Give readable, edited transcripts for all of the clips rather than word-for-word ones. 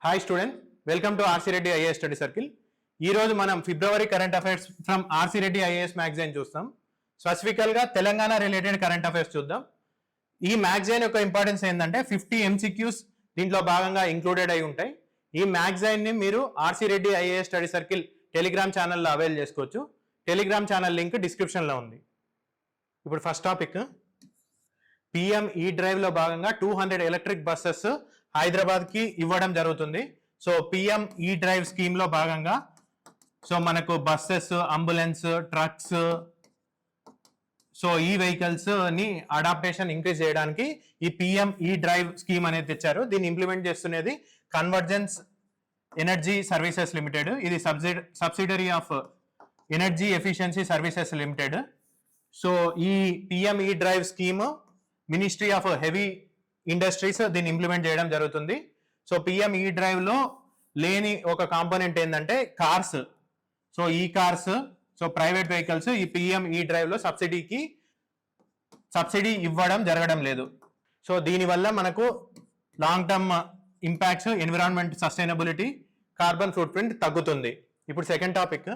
Hi student, welcome to RC Reddy IAS study circle. ఈ రోజు మనం February current affairs from RC Reddy IAS magazine చూస్తాం. స్పెసిఫికల్గా తెలంగాణ రిలేటెడ్ కరెంట్ అఫైర్స్ చూద్దాం. ఈ మ్యాగజైన్ యొక్క ఇంపార్టెన్స్ ఏంటంటే 50 MCQs దీంట్లో భాగంగా ఇంక్లూడెడ్ అయి ఉంటాయి. ఈ మ్యాగజైన్ని మీరు RC Reddy IAS study circle Telegram ఛానల్లో అవైల్ చేసుకోవచ్చు. టెలిగ్రామ్ ఛానల్ లింక్ డిస్క్రిప్షన్లో ఉంది. ఇప్పుడు ఫస్ట్ టాపిక్, పిఎం ఈ డ్రైవ్లో భాగంగా 200 ఎలక్ట్రిక్ బస్సెస్ హైదరాబాద్కి ఇవ్వడం జరుగుతుంది. సో పిఎం ఈ డ్రైవ్ స్కీమ్లో భాగంగా సో మనకు బస్సెస్, అంబులెన్స్, ట్రక్స్, సో ఈ వెహికల్స్ ని అడాప్టేషన్ ఇంక్రీజ్ చేయడానికి ఈ పిఎం ఈ డ్రైవ్ స్కీమ్ అనేది తెచ్చారు. దీన్ని ఇంప్లిమెంట్ చేస్తున్నది కన్వర్జెన్స్ ఎనర్జీ సర్వీసెస్ లిమిటెడ్. ఇది subsidiary of energy efficiency services limited. So ఈ పిఎం ఈ drive scheme ministry of heavy industries దీన్ని ఇంప్లిమెంట్ చేయడం జరుగుతుంది. సో పిఎం ఈ డ్రైవ్ లో లేని ఒక కాంపోనెంట్ ఏంటంటే కార్స్. సో ఈ కార్స్, సో ప్రైవేట్ వెహికల్స్ ఈ పిఎం ఈ డ్రైవ్ లో సబ్సిడీ ఇవ్వడం జరగడం లేదు. సో దీనివల్ల మనకు long term impacts, environment sustainability, carbon foot print తగ్గుతుంది. ఇప్పుడు second topic,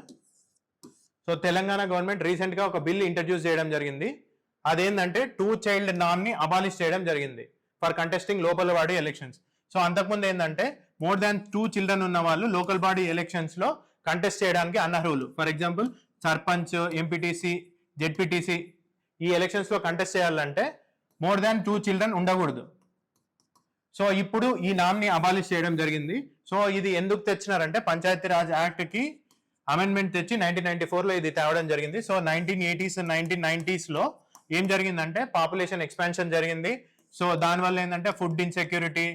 so Telangana government recent గా ఒక బిల్ ఇంట్రడ్యూస్ చేయడం జరిగింది. అదేంటంటే 2 చైల్డ్ నామ్ ని అబాలిష్ చేయడం జరిగింది for contesting local body elections. So అంతకుముందు ఏంటంటే మోర్ దాన్ 2 చిల్డ్రన్ ఉన్న వాళ్ళు లోకల్ బాడీ ఎలక్షన్స్ లో కంటెస్ట్ చేయడానికి అనర్హులు. For example sarpanch, MPTC, ZPTC ఈ ఎలక్షన్స్ లో కంటెస్ట్ చేయాలంటే మోర్ దాన్ 2 చిల్డ్రన్ ఉండకూడదు. సో ఇప్పుడు ఈ నామ్ ని అబాలిష్ చేయడం జరిగింది. సో ఇది ఎందుకు తెచ్చినారంటే పంచాయతీరాజ్ యాక్ట్ కి అమెండ్మెంట్ తెచ్చి 1994 లో ఇది తేవడం జరిగింది. సో 1980s 1990s లో ఏం జరిగిందంటే పాపులేషన్ ఎక్స్పాన్షన్ జరిగింది. సో దానివల్ల ఏంటంటే food insecurity,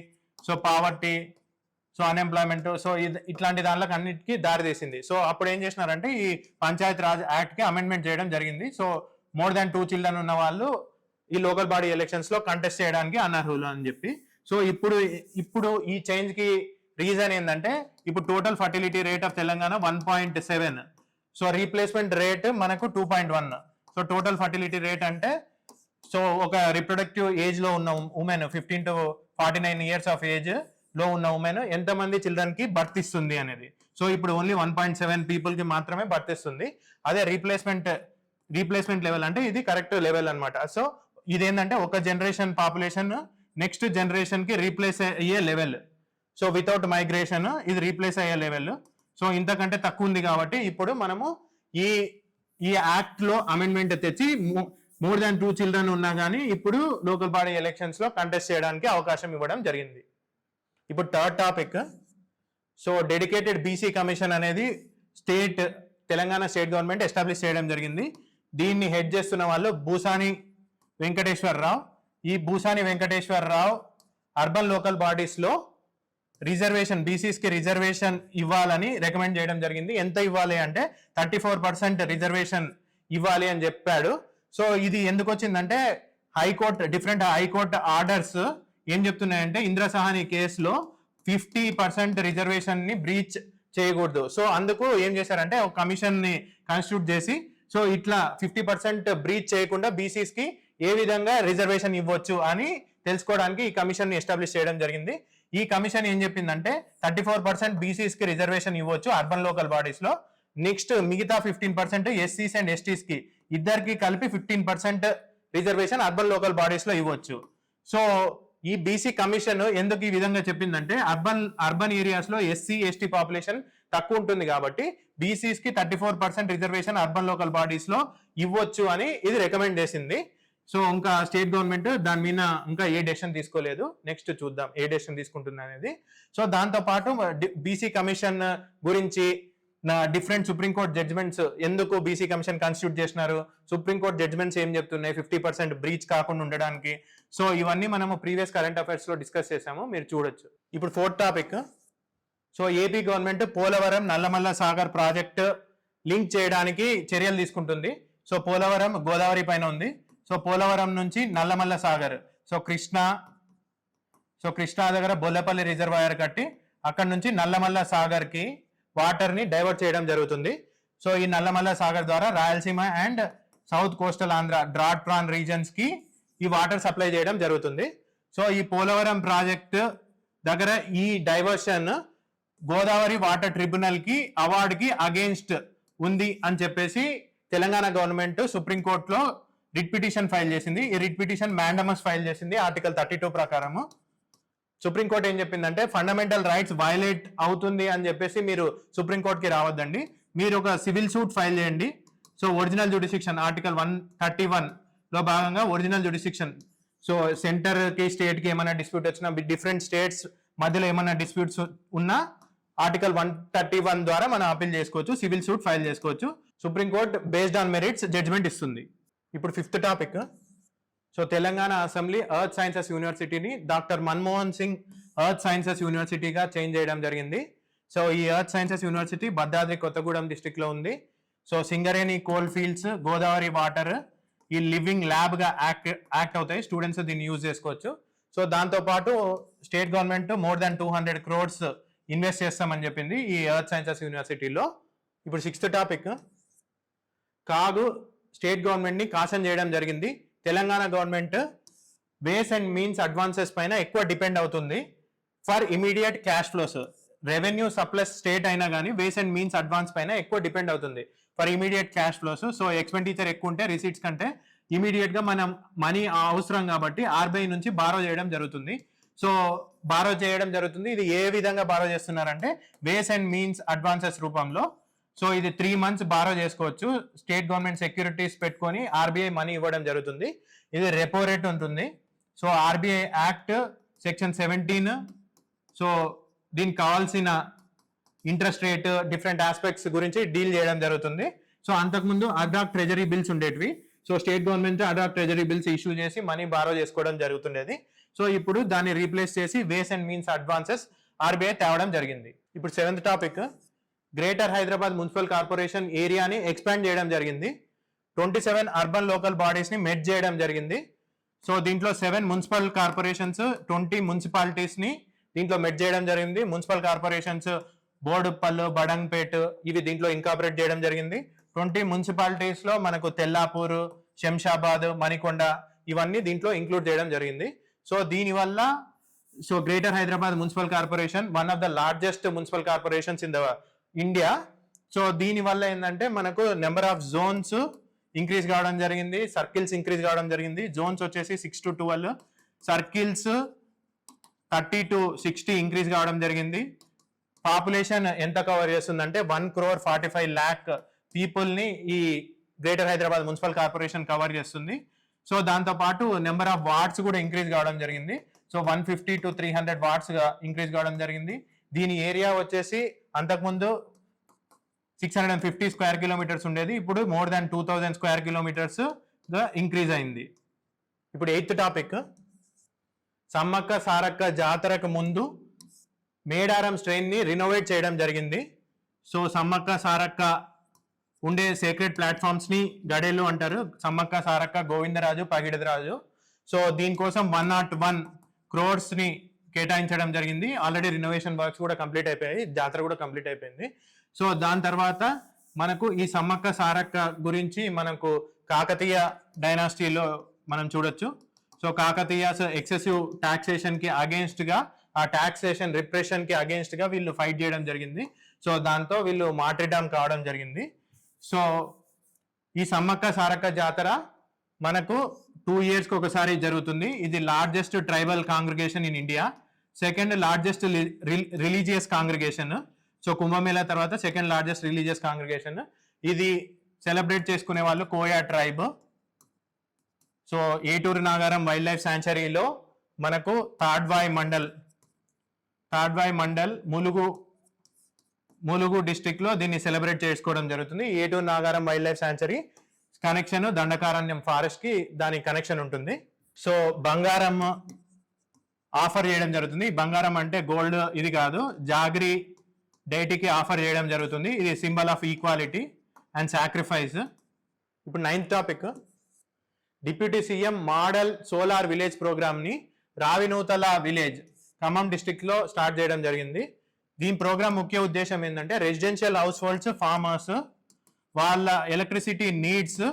so poverty, so unemployment, so ఇట్లాంటి దానిలకు అన్నిటికీ దారితీసింది. సో అప్పుడు ఏం చేసినారంటే ఈ పంచాయత్ రాజ్ యాక్ట్ కి అమెండ్మెంట్ చేయడం జరిగింది. సో మోర్ దాన్ 2 చిల్డ్రన్ ఉన్న వాళ్ళు ఈ లోకల్ బాడీ ఎలక్షన్స్ లో కంటెస్ట్ చేయడానికి అనర్హులు అని చెప్పి. సో ఇప్పుడు ఈ చేంజ్ కి రీజన్ ఏంటంటే ఇప్పుడు total fertility rate of Telangana 1.7. So replacement rate మనకు 2.1. సో టోటల్ ఫర్టిలిటీ రేట్ అంటే సో ఒక రిప్రొడక్టివ్ ఏజ్ లో ఉన్న women 15 to 49 years of age లో ఉన్న ఉమెన్ ఎంతమంది చిల్డ్రన్ కి బర్త్ ఇస్తుంది అనేది. సో ఇప్పుడు ఓన్లీ 1.7 పీపుల్ కి మాత్రమే బర్త్ ఇస్తుంది. అదే రీప్లేస్మెంట్ లెవెల్ అంటే ఇది కరెక్ట్ లెవెల్ అనమాట. సో ఇదేంటంటే ఒక జనరేషన్ పాపులేషన్ నెక్స్ట్ జనరేషన్ కి రీప్లేస్ అయ్యే లెవెల్. సో వితౌట్ మైగ్రేషన్ ఇది రీప్లేస్ అయ్యే లెవెల్. సో ఇంతకంటే తక్కువ ఉంది కాబట్టి ఇప్పుడు మనము ఈ యాక్ట్ లో అమెండ్మెంట్ తెచ్చి మోర్ దాన్ 2 చిల్డ్రన్ ఉన్నా కానీ ఇప్పుడు లోకల్ బాడీ ఎలక్షన్స్ లో కంటెస్ట్ చేయడానికి అవకాశం ఇవ్వడం జరిగింది. ఇప్పుడు third topic, so dedicated BC commission అనేది తెలంగాణ స్టేట్ గవర్నమెంట్ ఎస్టాబ్లిష్ చేయడం జరిగింది. దీన్ని హెడ్ చేస్తున్న వాళ్ళు భూసాని వెంకటేశ్వరరావు. ఈ Bhusani Venkateswararao urban local bodies లో రిజర్వేషన్, బీసీస్ కి రిజర్వేషన్ ఇవ్వాలని రికమెండ్ చేయడం జరిగింది. ఎంత ఇవ్వాలి అంటే 34% రిజర్వేషన్ ఇవ్వాలి అని చెప్పాడు. సో ఇది ఎందుకు వచ్చిందంటే డిఫరెంట్ హైకోర్టు ఆర్డర్స్ ఏం చెప్తున్నాయంటే ఇంద్రసహాని కేసులో 50% రిజర్వేషన్ ని బ్రీచ్ చేయకూడదు. సో అందుకు ఏం చేశారంటే ఒక కమిషన్ ని కాన్స్టిట్యూట్ చేసి సో ఇట్లా 50% బ్రీచ్ చేయకుండా బీసీస్ కి ఏ విధంగా రిజర్వేషన్ ఇవ్వచ్చు అని తెలుసుకోవడానికి ఈ కమిషన్ ని ఎస్టాబ్లిష్ చేయడం జరిగింది. ఈ కమిషన్ ఏం చెప్పిందంటే 34% బీసీస్ కి రిజర్వేషన్ ఇవ్వచ్చు అర్బన్ లోకల్ బాడీస్ లో. నెక్స్ట్ మిగతా 15% ఎస్సీస్ అండ్ ఎస్టీస్ కి ఇద్దరికి కలిపి 15% రిజర్వేషన్ అర్బన్ లోకల్ బాడీస్ లో ఇవ్వచ్చు. సో ఈ బీసీ కమిషన్ ఎందుకు ఈ విధంగా చెప్పిందంటే అర్బన్ ఏరియాస్ లో ఎస్సీ ఎస్టీ పాపులేషన్ తక్కువ ఉంటుంది కాబట్టి బీసీస్ కి 34% రిజర్వేషన్ అర్బన్ లోకల్ బాడీస్ లో ఇవ్వచ్చు అని ఇది రికమెండ్ చేసింది. సో ఇంకా స్టేట్ గవర్నమెంట్ దాని మీద ఇంకా ఏ డెసిషన్ తీసుకోలేదు. నెక్స్ట్ చూద్దాం ఏ డెసిషన్ తీసుకుంటుంది అనేది. సో దాంతో పాటు బీసీ కమిషన్ గురించి డిఫరెంట్ సుప్రీంకోర్టు జడ్జ్మెంట్స్ ఎందుకు బీసీ కమిషన్ కాన్స్టిట్యూట్ చేసినారు, సుప్రీంకోర్టు జడ్జ్మెంట్స్ ఏం చెప్తున్నాయి 50% బ్రీచ్ కాకుండా ఉండడానికి. సో ఇవన్నీ మనము ప్రీవియస్ కరెంట్ అఫైర్స్ లో డిస్కస్ చేసాము, మీరు చూడొచ్చు. ఇప్పుడు fourth topic, so AP government Polavaram Nallamalla Sagar project link చేయడానికి చర్యలు తీసుకుంటుంది. సో పోలవరం గోదావరి పైన ఉంది. సో పోలవరం నుంచి నల్లమల్ల సాగర్, సో కృష్ణా దగ్గర బొల్లపల్లి రిజర్వాయర్ కట్టి అక్కడ నుంచి నల్లమల్ల సాగర్ కి వాటర్ ని డైవర్ట్ చేయడం జరుగుతుంది. సో ఈ నల్లమల్ల సాగర్ ద్వారా Rayalaseema and south coastal Andhra drought prone regions కి ఈ వాటర్ సప్లై చేయడం జరుగుతుంది. సో ఈ పోలవరం ప్రాజెక్ట్ దగ్గర ఈ డైవర్షన్ గోదావరి వాటర్ ట్రిబ్యునల్ కి అవార్డుకి అగేన్స్ట్ ఉంది అని చెప్పేసి తెలంగాణ గవర్నమెంట్ సుప్రీంకోర్టులో రిట్ పిటిషన్ ఫైల్ చేసింది. ఈ రిట్ పిటిషన్ మ్యాండమస్ ఫైల్ చేసింది ఆర్టికల్ 32 ప్రకారము. సుప్రీంకోర్టు ఏం చెప్పిందంటే ఫండమెంటల్ రైట్స్ వైలేట్ అవుతుంది అని చెప్పేసి మీరు సుప్రీంకోర్టుకి రావద్దండి, మీరు ఒక సివిల్ సూట్ ఫైల్ చేయండి. సో ఒరిజినల్ జ్యుడిసిక్షన్ ఆర్టికల్ 131 లో భాగంగా ఒరిజినల్ జ్యుడిసిక్షన్, సో సెంటర్ కి స్టేట్ కి ఏమైనా డిస్ప్యూట్ వచ్చినా, డిఫరెంట్ స్టేట్స్ మధ్యలో ఏమైనా డిస్ప్యూట్స్ ఉన్నా ఆర్టికల్ 131 ద్వారా మనం అపీల్ చేసుకోవచ్చు, సివిల్ సూట్ ఫైల్ చేసుకోవచ్చు. Supreme court based on merits judgement ఇస్తుంది. ఇప్పుడు 5th topic. So Telangana assembly earth sciences యూనివర్సిటీని doctor Manmohan Singh earth sciences యూనివర్సిటీగా చేంజ్ చేయడం జరిగింది. సో ఈ earth sciences university Bhadradri Kothagudem district లో ఉంది. So Singareni coal fields, Godavari water ఈ లివింగ్ ల్యాబ్ గా యాక్ట్ అవుతాయి, స్టూడెంట్స్ దీన్ని యూజ్ చేసుకోవచ్చు. సో దాంతో పాటు state government more than 200 crores invest చేస్తామని చెప్పింది ఈ ఎర్త్ సైన్సెస్ యూనివర్సిటీలో. ఇప్పుడు 6th topic. CAG state government ని కాషన్ చేయడం జరిగింది. Telangana government ways and means advances పైన ఎక్కువ డిపెండ్ అవుతుంది for immediate cash flows. Revenue surplus state అయినా కానీ వేస్ అండ్ మీన్స్ అడ్వాన్స్ పైన ఎక్కువ డిపెండ్ అవుతుంది for immediate cash flows. So expenditure ఎక్కువ ఉంటే రిసీట్స్ కంటే ఇమీడియట్ గా మనం మనీ అవసరం కాబట్టి ఆర్బీఐ నుంచి బారో చేయడం జరుగుతుంది. సో బారో చేయడం జరుగుతుంది. ఇది ఏ విధంగా బారో చేస్తున్నారంటే వేస్ అండ్ మీన్స్ అడ్వాన్సెస్ రూపంలో. సో ఇది 3 months బారో చేసుకోవచ్చు. స్టేట్ గవర్నమెంట్ సెక్యూరిటీస్ పెట్టుకొని ఆర్బీఐ మనీ ఇవ్వడం జరుగుతుంది. ఇది రెపో రేట్ ఉంటుంది. So RBI act section 17, so దీనికి కావాల్సిన ఇంట్రెస్ట్ రేట్, డిఫరెంట్ ఆస్పెక్ట్స్ గురించి డీల్ చేయడం జరుగుతుంది. సో అంతకుముందు అడ్రాక్ ట్రెజరీ బిల్స్ ఉండేటివి. So state government ad hoc treasury bills issue చేసి మనీ బారో చేసుకోవడం జరుగుతుండేది. సో ఇప్పుడు దాన్ని రీప్లేస్ చేసి ways and means advances RBI తేవడం జరిగింది. ఇప్పుడు 7th topic. Greater Hyderabad municipal corporation ఏరియాని ఎక్స్పాండ్ చేయడం జరిగింది. 27 అర్బన్ లోకల్ బాడీస్ ని మెర్జ్ చేయడం జరిగింది. సో దీంట్లో 7 మున్సిపల్ కార్పొరేషన్స్, 20 మున్సిపాలిటీస్ ని దీంట్లో మెర్జ్ చేయడం జరిగింది. మున్సిపల్ కార్పొరేషన్స్ బోడుప్పల్, బడంగ్పేట్ ఇవి దీంట్లో ఇంకాపరేట్ చేయడం జరిగింది. 20 మున్సిపాలిటీస్ లో మనకు తెల్లాపూర్, శంషాబాద్, మణికొండ ఇవన్నీ దీంట్లో ఇంక్లూడ్ చేయడం జరిగింది. సో దీనివల్ల so greater Hyderabad municipal corporation one of the largest municipal corporations in the India. So దీని వల్ల ఏంటంటే మనకు నెంబర్ ఆఫ్ జోన్స్ ఇంక్రీజ్ కావడం జరిగింది, సర్కిల్స్ ఇంక్రీజ్ కావడం జరిగింది. జోన్స్ వచ్చేసి 6 to 12, సర్కిల్స్ 30 to 60 ఇంక్రీజ్ కావడం జరిగింది. పాపులేషన్ ఎంత కవర్ చేస్తుందంటే 1,45,00,000 పీపుల్ ని ఈ greater Hyderabad municipal corporation cover చేస్తుంది. సో దాంతో పాటు నెంబర్ ఆఫ్ వార్డ్స్ కూడా ఇంక్రీజ్ కావడం జరిగింది. సో 150 to 300 వార్డ్స్ గా ఇంక్రీజ్ కావడం జరిగింది. దీని ఏరియా వచ్చేసి అంతకుముందు 650 square kilometers ఉండేది, ఇప్పుడు మోర్ దాన్ 2000 square kilometers గా ఇంక్రీజ్ అయింది. ఇప్పుడు 8th టాపిక్. సమ్మక్క సారక్క జాతరకు ముందు మేడారం స్ట్రెయిన్ ని రినోవేట్ చేయడం జరిగింది. సో సమ్మక్క సారక్క ఉండే సేక్రెడ్ ప్లాట్ఫామ్స్ ని గడేలు అంటారు. సమ్మక్క సారక్క, గోవిందరాజు, పగిడిదరాజు. సో దీనికోసం 101 crores ని కేటాయించడం జరిగింది. ఆల్రెడీ రినోవేషన్ వర్క్స్ కూడా కంప్లీట్ అయిపోయాయి, జాతర కూడా కంప్లీట్ అయిపోయింది. సో దాని తర్వాత మనకు ఈ సమ్మక్క సారక్క గురించి మనకు కాకతీయ డైనాసిటీలో మనం చూడొచ్చు. సో కాకతీయాస్ ఎక్సెసివ్ టాక్సేషన్ కి అగేన్స్ట్ గా, ఆ టాక్సేషన్ రిప్రెషన్ కి అగేన్స్ట్ గా వీళ్ళు ఫైట్ చేయడం జరిగింది. సో దాంతో వీళ్ళు మార్టిర్డమ్ కావడం జరిగింది. సో ఈ సమ్మక్క సారక్క జాతర మనకు 2 years కి ఒకసారి జరుగుతుంది. ఇది largest tribal congregation in India, second largest religious congregation. So Kumbh Mela తర్వాత సెకండ్ లార్జెస్ట్ రిలీజియస్ కాంగ్రిగేషన్. ఇది సెలబ్రేట్ చేసుకునే వాళ్ళు కోయా ట్రైబ్. సో ఏటూరు నాగారం వైల్డ్ లైఫ్ శాంచురీలో మనకు తాడ్వాయి మండల్ ములుగు డిస్ట్రిక్ట్ లో దీన్ని సెలబ్రేట్ చేసుకోవడం జరుగుతుంది. Eturu Nagaram wildlife sanctuary connection Dandakaranyam forest కి దాని కనెక్షన్ ఉంటుంది. సో బంగారం ఆఫర్ చేయడం జరుగుతుంది. బంగారం అంటే గోల్డ్ ఇది కాదు, జాగరి డైటీకి ఆఫర్ చేయడం జరుగుతుంది. ఇది symbol of equality and sacrifice. ఇప్పుడు 9th topic. Deputy CM model solar village programme ని రావినూతల విలేజ్ ఖమ్మం డిస్ట్రిక్ట్ లో స్టార్ట్ చేయడం జరిగింది. దీని ప్రోగ్రామ్ ముఖ్య ఉద్దేశం ఏంటంటే రెసిడెన్షియల్ హౌస్ హోల్డ్స్, ఫార్మర్స్ వాళ్ళ electricity needs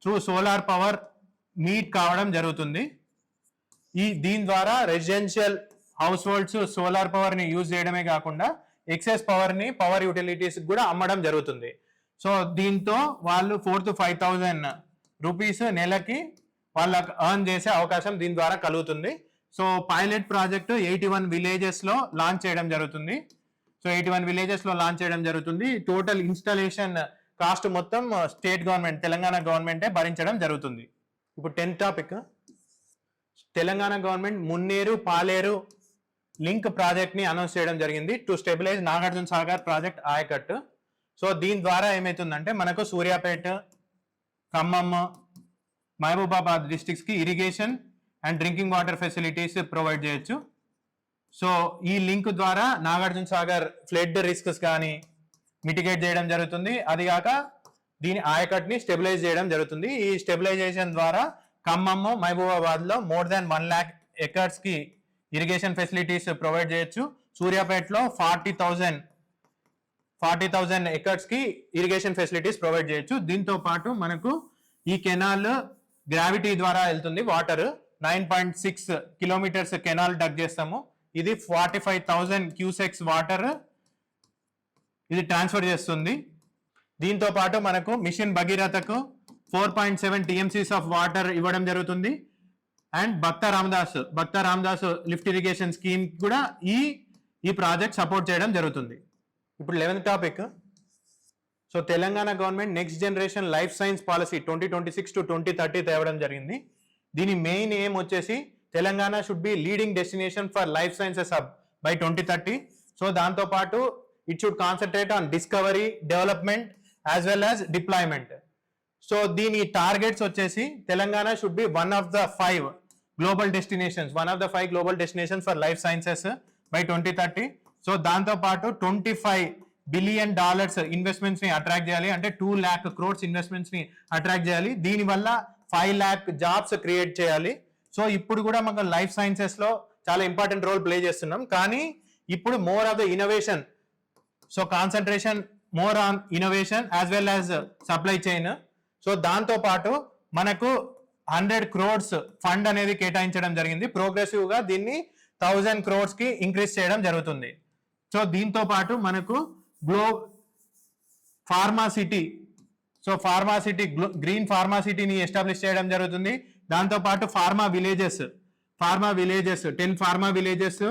through solar power meet కావడం జరుగుతుంది. దీని ద్వారా residential households solar power ని యూజ్ చేయడమే కాకుండా ఎక్సెస్ పవర్ ని పవర్ యూటిలిటీస్ కూడా అమ్మడం జరుగుతుంది. సో దీంతో వాళ్ళు 4,000 to 5,000 రూపీస్ నెలకి వాళ్ళకి ఎర్న్ చేసే అవకాశం దీని ద్వారా కలుగుతుంది. సో పైలట్ ప్రాజెక్ట్ 81 విలేజెస్ లో లాంచ్ చేయడం జరుగుతుంది. సో 81 విలేజెస్ లో లాంచ్ చేయడం జరుగుతుంది. టోటల్ ఇన్స్టాలేషన్ కాస్ట్ మొత్తం స్టేట్ గవర్నమెంట్ తెలంగాణ గవర్నమెంటే భరించడం జరుగుతుంది. ఇప్పుడు 10th topic, Telangana government Munneru Paleru link project ని అనౌన్స్ చేయడం జరిగింది to stabilize Nagarjuna Sagar project ఆయకట్టు. సో దీని ద్వారా ఏమైతుందంటే మనకు సూర్యాపేట, ఖమ్మం, మహబూబాబాద్ డిస్ట్రిక్ట్స్ కి irrigation and drinking water facilities provide చేయొచ్చు. సో ఈ లింక్ ద్వారా నాగార్జున సాగర్ ఫ్లడ్ రిస్క్స్ కానీ మిటిగేట్ చేయడం జరుగుతుంది. అది కాక దీని ఆయకట్ని స్టెబిలైజ్ చేయడం జరుగుతుంది. ఈ స్టెబిలైజేషన్ ద్వారా ఖమ్మం, మహబూబాబాద్ లో మోర్ దాన్ 1 lakh ఎకర్స్ కి ఇరిగేషన్ ఫెసిలిటీస్ ప్రొవైడ్ చేయొచ్చు. సూర్యాపేటలో 40,000 ఎకర్స్ కి ఇరిగేషన్ ఫెసిలిటీస్ ప్రొవైడ్ చేయొచ్చు. దీంతో పాటు మనకు ఈ కెనాల్ గ్రావిటీ ద్వారా వెళ్తుంది. వాటర్ 9.6 కిలోమీటర్స్ కెనాల్ డగ్ చేస్తాము. ఇది 45,000 క్యూసెక్స్ వాటర్ ఇది ట్రాన్స్ఫర్ చేస్తుంది. దీంతో పాటు మనకు మిషన్ భగీరథకు 4.7 TMCs ఆఫ్ వాటర్ ఇవ్వడం జరుగుతుంది. And Bhakta Ramadas lift irrigation scheme కూడా ఈ ప్రాజెక్ట్ సపోర్ట్ చేయడం జరుగుతుంది. ఇప్పుడు 11th topic, so Telangana government next generation life science policy 2026 to 2030 తేవడం జరిగింది. దీని మెయిన్ ఎయిమ్ వచ్చేసి Telangana should be leading destination for life sciences hub by 2030. So దాంతో పాటు it should concentrate on discovery, development as well as deployment. So దీని targets వచ్చేసి Telangana should B one of the 5 global destinations for life sciences by 2030. So దాంతో పాటు $25 billion investments ని attract చేయాలి, అంటే 2 lakh crores investments ని అట్రాక్ట్ చేయాలి. దీనివల్ల 5 lakh జాబ్స్ క్రియేట్ చేయాలి. సో ఇప్పుడు కూడా మనం లైఫ్ సైన్సెస్ లో చాలా ఇంపార్టెంట్ రోల్ ప్లే చేస్తున్నాం, కానీ ఇప్పుడు more of the innovation, so concentration more on innovation as well as supply chain. So దాంతో పాటు మనకు 100 crores ఫండ్ అనేది కేటాయించడం జరిగింది. ప్రోగ్రెసివ్ గా దీన్ని 1,000 crores కి ఇంక్రీజ్ చేయడం జరుగుతుంది. సో దీంతో పాటు మనకు ఫార్మాసిటీ, సో గ్రీన్ ఫార్మాసిటీని ఎస్టాబ్లిష్ చేయడం జరుగుతుంది. దాంతో పాటు pharma villages 10 pharma villages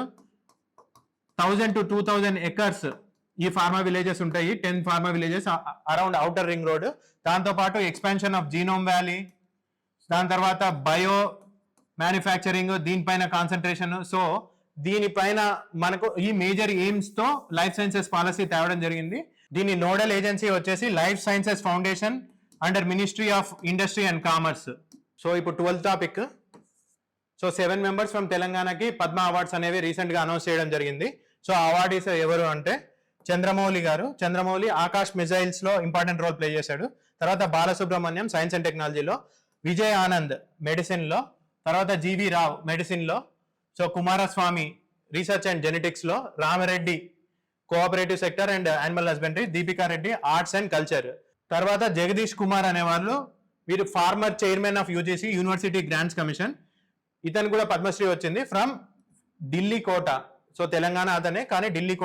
1,000 to 2,000 acres ఈ ఫార్మా విలేజెస్ ఉంటాయి. 10 pharma villages around outer ring road. దాంతో పాటు ఎక్స్పాన్షన్ ఆఫ్ జీనోమ్ వ్యాలీ, దాని తర్వాత బయో మ్యానుఫ్యాక్చరింగ్, దీనిపైన కాన్సన్ట్రేషన్. సో దీనిపైన మనకు ఈ మేజర్ ఎయిమ్స్ తో లైఫ్ సైన్సెస్ పాలసీ తేవడం జరిగింది. దీని నోడల్ ఏజెన్సీ వచ్చేసి life sciences foundation under ministry of industry and commerce. So ఇప్పుడు 12th topic, so 7 members from తెలంగాణకి పద్మ అవార్డ్స్ అనేవి రీసెంట్ గా అనౌన్స్ చేయడం జరిగింది. సో అవార్డీస్ ఎవరు అంటే చంద్రమౌళి గారు. చంద్రమౌళి ఆకాష్ మిజైల్స్ లో ఇంపార్టెంట్ రోల్ ప్లే చేశాడు. తర్వాత బాలసుబ్రహ్మణ్యం సైన్స్ అండ్ టెక్నాలజీలో, విజయ్ ఆనంద్ మెడిసిన్ లో, తర్వాత జీవి రావ్ మెడిసిన్ లో, so Kumaraswamy research and genetics లో, Ramareddy cooperative sector and animal husbandry, Deepika Reddy arts and culture. తర్వాత జగదీష్ కుమార్ అనేవాళ్ళు, వీరు former chairman of UGC university grants commission. ఇతను కూడా పద్మశ్రీ వచ్చింది from Delhi quota. So Telangana అతనే, కానీ ఢిల్లీ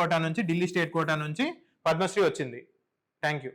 స్టేట్ కోటా నుంచి పద్మశ్రీ వచ్చింది. Thank you.